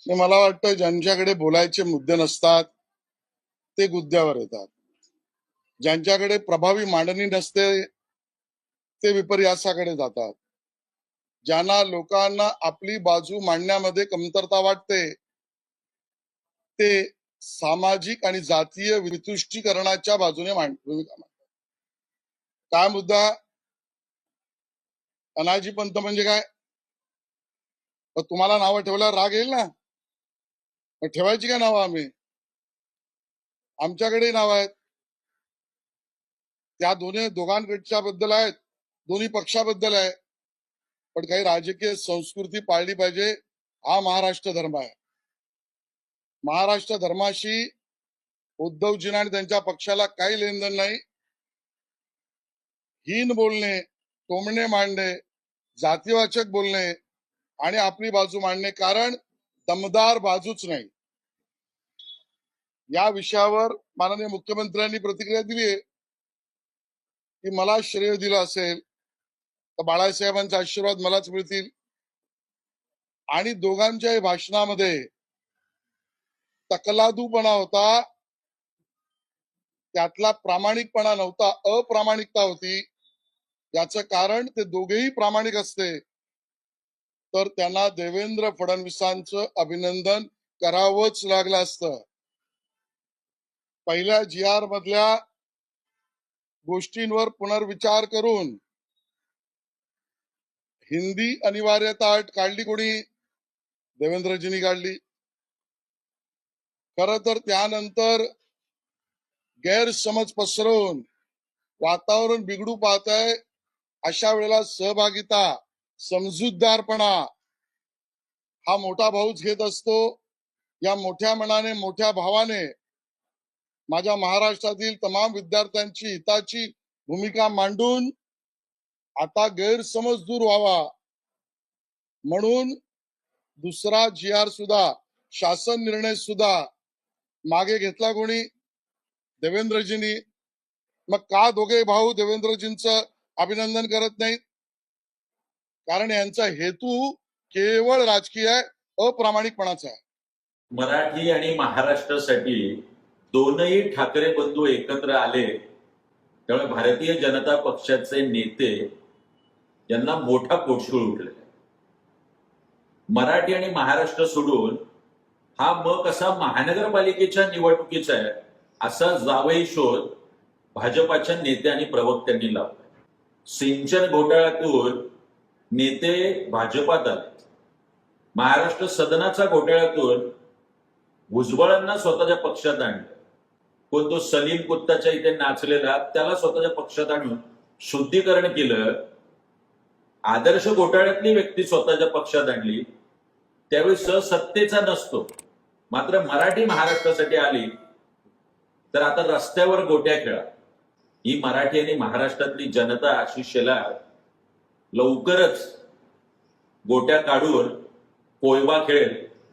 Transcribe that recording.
मला वाटतं ज्यांच्याकडे बोलायचे मुद्दे नसतात ते गुद्द्यावर येतात, ज्यांच्याकडे प्रभावी मांडणी नसते ते विपर्यासाकडे जातात, ज्यांना लोकांना आपली बाजू मांडण्यामध्ये कमतरता वाटते ते सामाजिक आणि जातीय वितुष्टीकरणाच्या बाजूने भूमिका मांडतात. काय मुद्दा? अनाजी पंत म्हणजे काय? तुम्हाला नावं ठेवल्यावर राग येईल ना? ठेवायची काय नावं? आमच्याकडे नाव आहेत, त्या दोघांकडच्या बद्दल आहेत, दोन्ही पक्षाबद्दल आहे, पण काही राजकीय संस्कृती पाळली पाहिजे. हा महाराष्ट्र धर्म आहे. महाराष्ट्र धर्माशी उद्धवजींना आणि त्यांच्या पक्षाला काही लेनदेन नाही. हीन बोलणे, टोमणे मांडणे, जातीवाचक बोलणे आणि आपली बाजू मांडणे, कारण दमदार बाजूच नाही. या विषयावर माननीय मुख्यमंत्र्यांनी प्रतिक्रिया दिली आहे की मला श्रेय दिलं असेल तर बाळासाहेबांचा आशीर्वाद मलाच मिळतील. आणि दोघांच्याही भाषणामध्ये तकलादूपणा होता, त्यातला प्रामाणिकपणा नव्हता, अप्रामाणिकता होती. याचं कारण ते दोघेही प्रामाणिक असते तर त्यांना देवेंद्र फडणवीसांचं अभिनंदन करावंच लागलं असतं. पहिल्या GR मधल्या गोष्टींवर पुनर्विचार करून हिंदी अनिवार्यता अट काढली कोणी? देवेंद्रजींनी काढली. खरं तर त्यानंतर गैरसमज पसरवून वातावरण बिघडू पाहत आहे. अशा वेळेला सहभागिता, समजूतदारपणा हा मोठा भाऊच घेत असतो. या मोठ्या मनाने, मोठ्या भावाने माझ्या महाराष्ट्रातील तमाम विद्यार्थ्यांची हिताची भूमिका मांडून आता गैरसमज दूर व्हावा म्हणून दुसरा GR सुद्धा, शासन निर्णय सुद्धा मागे घेतला कोणी? देवेंद्रजींनी. मग का दोघे भाऊ देवेंद्रजींचं अभिनंदन करत नाहीत? कारण यांचा हेतू केवळ राजकीय आहे, अप्रामाणिकपणाचा आहे. मराठी आणि महाराष्ट्रासाठी दोनही ठाकरे बंधू एकत्र आले, त्यामुळे भारतीय जनता पक्षाचे नेते यांना मोठा पोटशूळ उठलेला आहे. मराठी आणि महाराष्ट्र सोडून हा मग कसा महानगरपालिकेच्या निवडणुकीचा आहे असा जावई शोध भाजपाच्या नेते आणि प्रवक्त्यांनी लावला. सिंचन घोटाळ्यातून नेते भाजपात आले. महाराष्ट्र सदनाचा घोटाळ्यातून भुजबळांना स्वतःच्या पक्षात आणलं. कोण तो सलीम कुत्ताच्या इथे नाचलेला त्याला स्वतःच्या पक्षात आणून शुद्धीकरण केलं. आदर्श घोटाळ्यातली व्यक्ती स्वतःच्या पक्षात आणली. त्यावेळी सत्तेचा नसतो, मात्र मराठी महाराष्ट्रासाठी आली तर आता रस्त्यावर गोट्या खेळा. ही मराठी आणि महाराष्ट्रातली जनता आशिषेला लवकरच गोट्या काढून कोयबा खेळेल